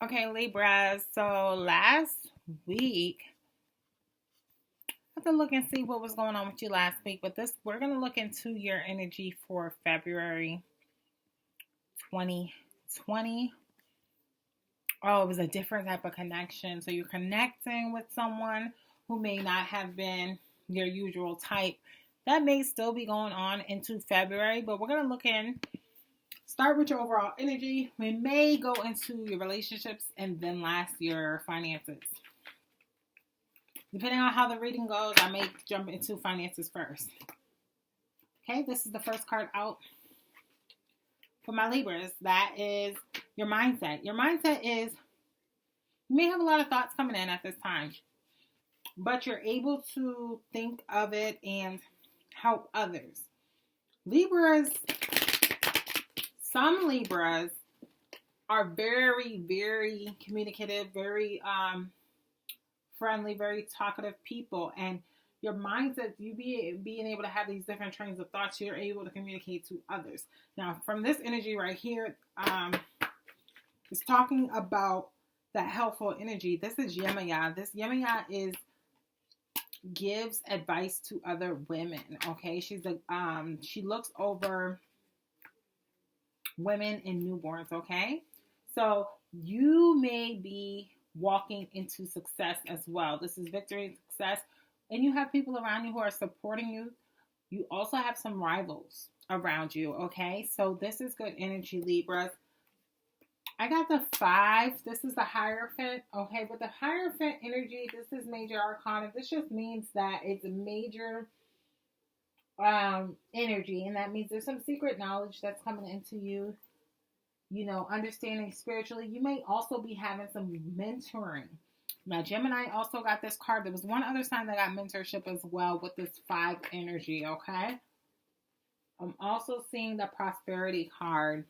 Okay, Libra. So last week, I have to look and see what was going on with you last week. But this, we're gonna look into your energy for February 2020. Oh, it was a different type of connection. So you're connecting with someone who may not have been your usual type. That may still be going on into February, but we're gonna look in. Start with your overall energy. We may go into your relationships and then last your finances. Depending on how the reading goes, I may jump into finances first. Okay, this is the first card out for my Libras. That is your mindset. Your mindset is you may have a lot of thoughts coming in at this time, but you're able to think of it and help others. Libras, some Libras are very, very communicative, very friendly, very talkative people, and your mindset, being able to have these different trains of thoughts, you're able to communicate to others. Now, from this energy right here, it's talking about that helpful energy. This is Yemaya. This Yemaya is gives advice to other women. Okay, she looks over women and newborns. Okay, so you may be walking into success as well. This is victory and success. And you have people around you who are supporting you. You also have some rivals around you, okay? So this is good energy, Libras. I got the 5. This is the Hierophant, okay? But the Hierophant energy, this is major arcana. This just means that it's a major energy. And that means there's some secret knowledge that's coming into you. You know, understanding spiritually. You may also be having some mentoring. Now, Gemini also got this card. There was one other sign that got mentorship as well with this 5 energy, okay? I'm also seeing the prosperity card.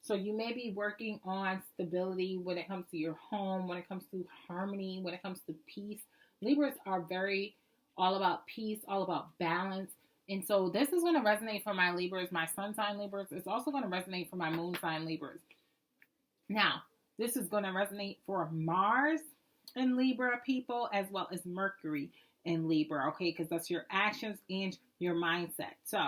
So you may be working on stability when it comes to your home, when it comes to harmony, when it comes to peace. Libras are very all about peace, all about balance. And so this is going to resonate for my Libras, my sun sign Libras. It's also going to resonate for my moon sign Libras. Now, this is going to resonate for Mars in Libra people as well as Mercury in Libra, okay? Because that's your actions and your mindset. So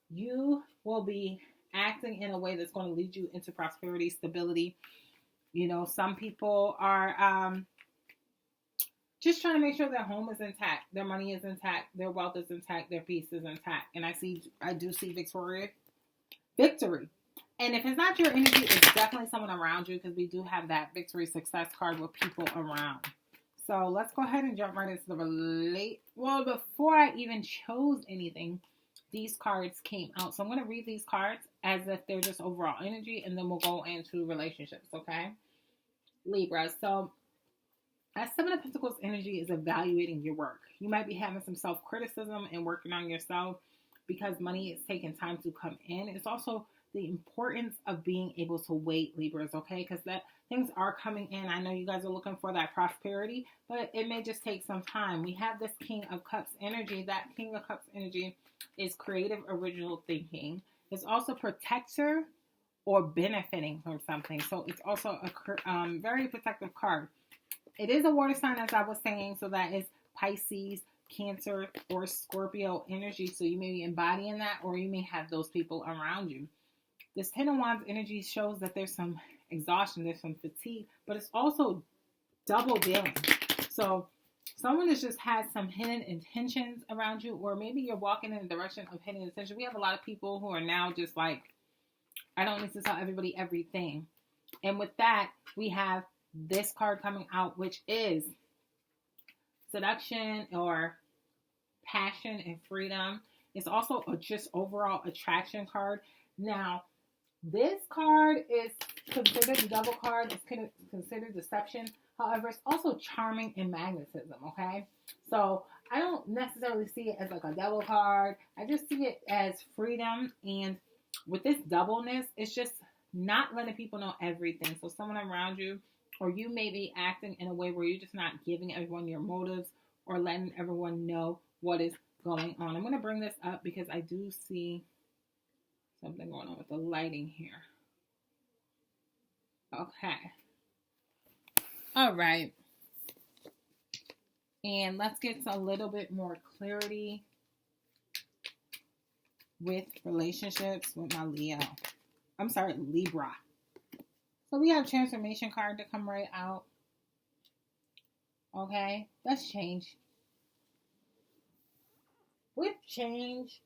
you will be acting in a way that's going to lead you into prosperity, stability. You know, some people are just trying to make sure their home is intact, their money is intact, their wealth is intact, their peace is intact. And I do see victory. And if it's not your energy, it's definitely someone around you because we do have that victory success card with people around. So let's go ahead and jump right into the Well, before I even chose anything, these cards came out. So I'm going to read these cards as if they're just overall energy, and then we'll go into relationships, okay? Libra. So as 7 of Pentacles energy is evaluating your work. You might be having some self-criticism and working on yourself because money is taking time to come in. It's also the importance of being able to wait, Libras, okay? Because that things are coming in. I know you guys are looking for that prosperity, but it may just take some time. We have this King of Cups energy. That King of Cups energy is creative, original thinking. It's also protector or benefiting from something. So it's also a very protective card. It is a water sign, as I was saying, so that is Pisces, Cancer, or Scorpio energy. So you may be embodying that, or you may have those people around you. This 10 of Wands energy shows that there's some exhaustion, there's some fatigue, but it's also double dealing. So someone that just has some hidden intentions around you, or maybe you're walking in the direction of hidden intention. We have a lot of people who are now just like, I don't need to tell everybody everything. And with that, we have this card coming out, which is seduction or passion and freedom. It's also a just overall attraction card. Now, this card is considered the double card. It's considered deception. However, it's also charming and magnetism, okay? So I don't necessarily see it as like a double card. I just see it as freedom. And with this doubleness, it's just not letting people know everything. So someone around you, or you may be acting in a way where you're just not giving everyone your motives or letting everyone know what is going on. I'm going to bring this up because I do see something going on with the lighting here. Okay. All right. And let's get a little bit more clarity with relationships with my Leo. I'm sorry, Libra. So we have transformation card to come right out. Okay, let's change. With change,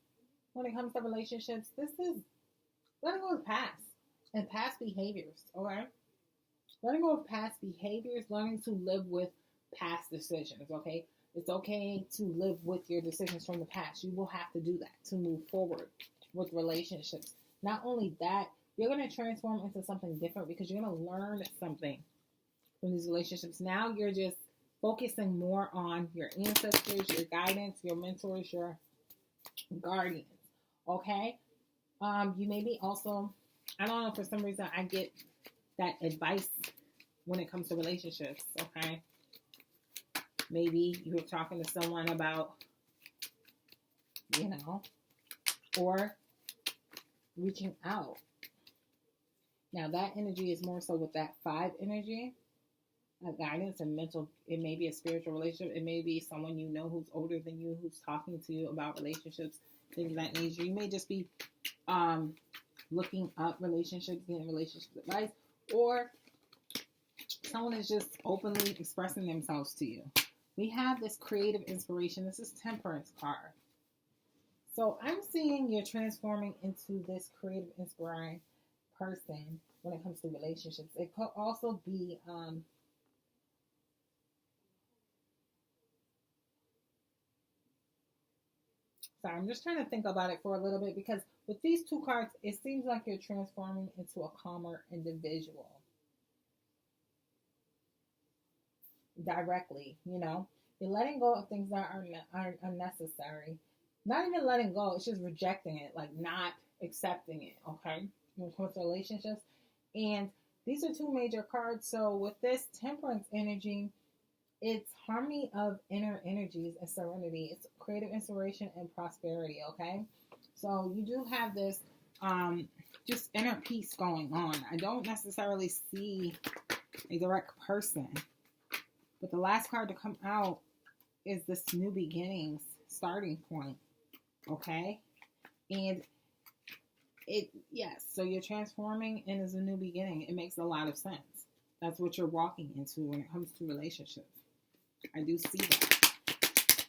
when it comes to relationships, this is letting go of past and past behaviors. Okay, letting go of past behaviors, learning to live with past decisions. Okay, it's okay to live with your decisions from the past. You will have to do that to move forward with relationships. Not only that, you're going to transform into something different because you're going to learn something from these relationships. Now you're just focusing more on your ancestors, your guidance, your mentors, your guardians. Okay? You may be also, I don't know, for some reason I get that advice when it comes to relationships. Okay? Maybe you're talking to someone about, or reaching out. Now that energy is more so with that 5 energy, guidance and mental. It may be a spiritual relationship. It may be someone you know who's older than you, who's talking to you about relationships, things of that nature. You may just be looking up relationships, getting relationship advice, or someone is just openly expressing themselves to you. We have this creative inspiration. This is Temperance card. So I'm seeing you're transforming into this creative, inspiring person when it comes to relationships. It could also be sorry, I'm just trying to think about it for a little bit, because with these 2 cards, it seems like you're transforming into a calmer individual directly. You're letting go of things that are unnecessary. Not even letting go, it's just rejecting it, like not accepting it. Okay, when it comes to relationships. And these are 2 major cards. So with this Temperance energy, it's harmony of inner energies and serenity. It's creative inspiration and prosperity. Okay, so you do have this just inner peace going on. I don't necessarily see a direct person, but the last card to come out is this new beginnings starting point. Okay, and so you're transforming and is a new beginning. It makes a lot of sense. That's what you're walking into when it comes to relationships. I do see that.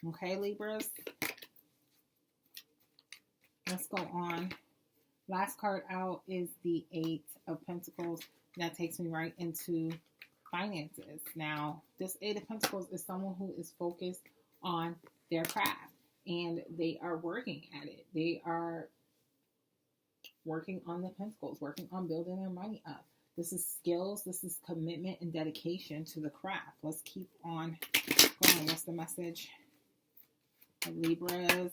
Okay, Libras. Let's go on. Last card out is the 8 of Pentacles. That takes me right into finances. Now, this 8 of Pentacles is someone who is focused on their craft and they are working at it. They are working on the Pentacles, working on building their money up. This is skills. This is commitment and dedication to the craft. Let's keep on going. What's the message of Libras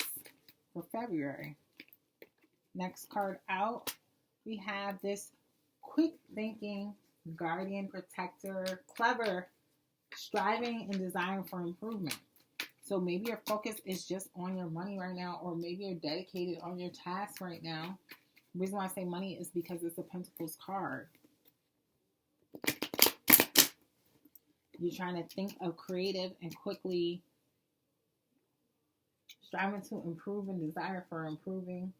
for February? Next card out, we have this quick thinking, guardian, protector, clever, striving and desiring for improvement. So maybe your focus is just on your money right now, or maybe you're dedicated on your task right now. The reason why I say money is because it's a Pentacles card. You're trying to think of creative and quickly striving to improve and desire for improving.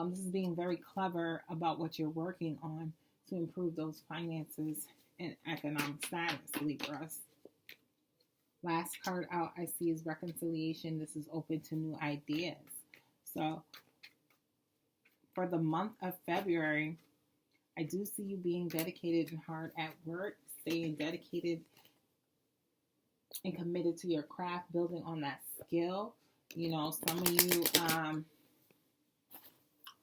This is being very clever about what you're working on to improve those finances and economic status, Libras. Last card out I see is reconciliation. This is open to new ideas. So for the month of February, I do see you being dedicated and hard at work, staying dedicated and committed to your craft, building on that skill. Some of you,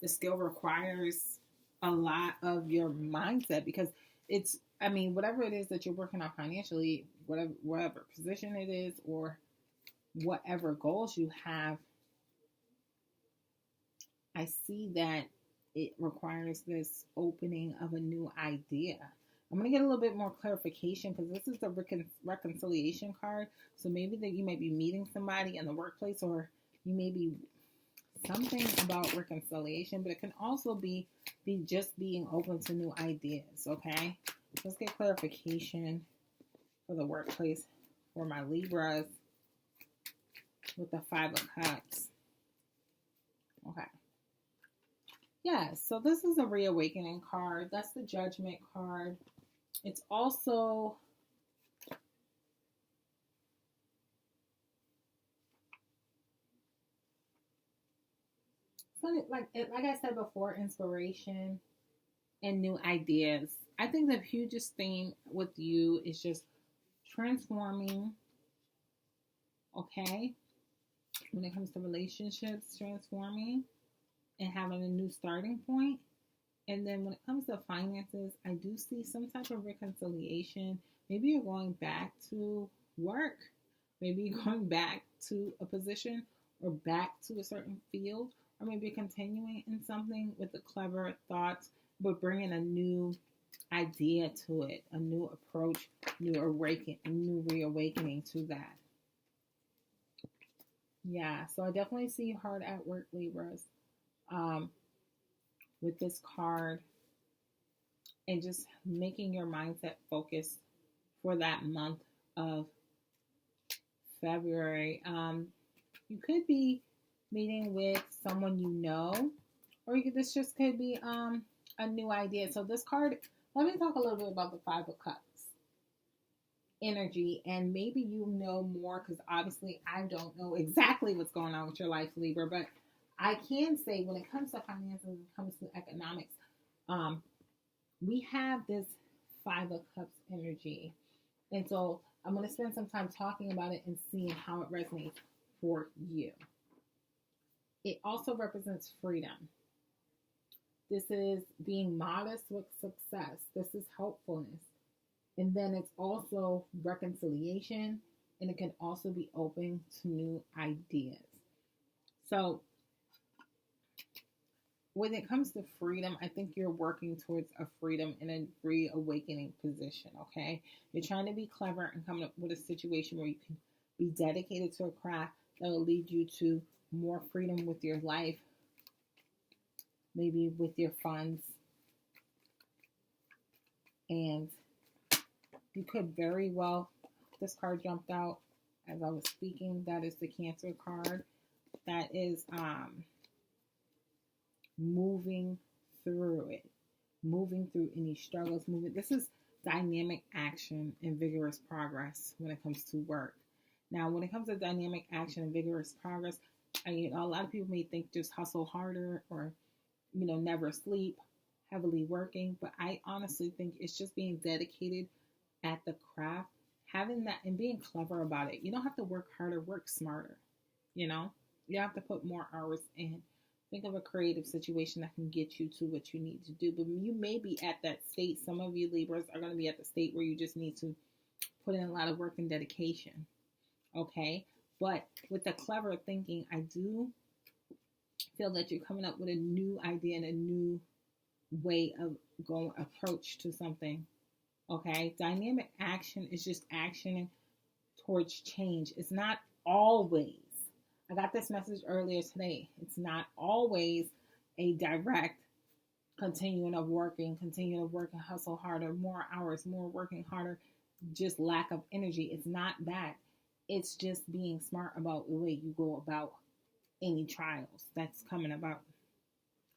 the skill requires a lot of your mindset, because it's, whatever it is that you're working on financially, whatever position it is, or whatever goals you have, I see that it requires this opening of a new idea. I'm going to get a little bit more clarification, because this is the reconciliation card. So maybe that you may be meeting somebody in the workplace, or you may be something about reconciliation, but it can also be just being open to new ideas. Okay. Let's get clarification for the workplace for my Libras with the Five of Cups. Okay. Yeah, so this is a reawakening card. That's the Judgment card. It's also like I said before, inspiration and new ideas. I think the hugest theme with you is just transforming, okay? When it comes to relationships, transforming and having a new starting point. And then when it comes to finances, I do see some type of reconciliation. Maybe you're going back to work. Maybe you're going back to a position or back to a certain field. Or maybe you're continuing in something with a clever thought, but bringing a new idea to it, a new approach, new reawakening to that. Yeah, so I definitely see you hard at work, Libras, with this card, and just making your mindset focused for that month of February. You could be meeting with someone you know, or this just could be a new idea. So this card, let me talk a little bit about the Five of Cups energy, and maybe you know more, because obviously I don't know exactly what's going on with your life, Libra, but I can say when it comes to finances, when it comes to economics, we have this Five of Cups energy. And so I'm going to spend some time talking about it and seeing how it resonates for you. It also represents freedom. This is being modest with success. This is helpfulness. And then it's also reconciliation, and it can also be open to new ideas. So when it comes to freedom, I think you're working towards a freedom in a reawakening position, okay? You're trying to be clever and coming up with a situation where you can be dedicated to a craft that will lead you to more freedom with your life, maybe with your funds. And you could very well, this card jumped out as I was speaking. That is the Cancer card. That is moving through it, moving through any struggles, moving. This is dynamic action and vigorous progress when it comes to work. Now, when it comes to dynamic action and vigorous progress, a lot of people may think just hustle harder or, never sleep, heavily working. But I honestly think it's just being dedicated at the craft, having that and being clever about it. You don't have to work harder, work smarter. You have to put more hours in. Think of a creative situation that can get you to what you need to do. But you may be at that state. Some of you Libras are going to be at the state where you just need to put in a lot of work and dedication. Okay? But with the clever thinking, I do feel that you're coming up with a new idea and a new way of approach to something. Okay? Dynamic action is just action towards change. It's not always. I got this message earlier today. It's not always a direct continuing of working, hustle harder, more hours, more working harder, just lack of energy. It's not that. It's just being smart about the way you go about any trials that's coming about.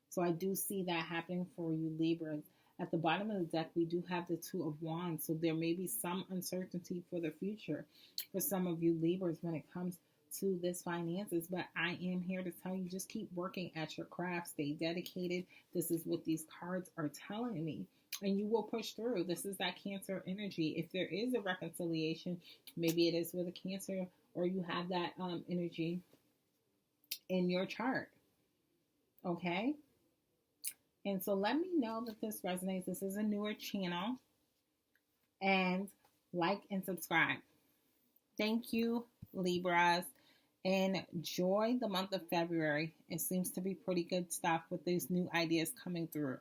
So I do see that happening for you, Libras. At the bottom of the deck, we do have the Two of Wands. So there may be some uncertainty for the future for some of you Libras when it comes to this finances, but I am here to tell you, just keep working at your craft, stay dedicated. This is what these cards are telling me, and you will push through. This is that Cancer energy. If there is a reconciliation, maybe it is with a Cancer, or you have that energy in your chart. Okay, and so let me know that this resonates. This is a newer channel, and like and subscribe. Thank you, Libras. Enjoy the month of February. It seems to be pretty good stuff with these new ideas coming through.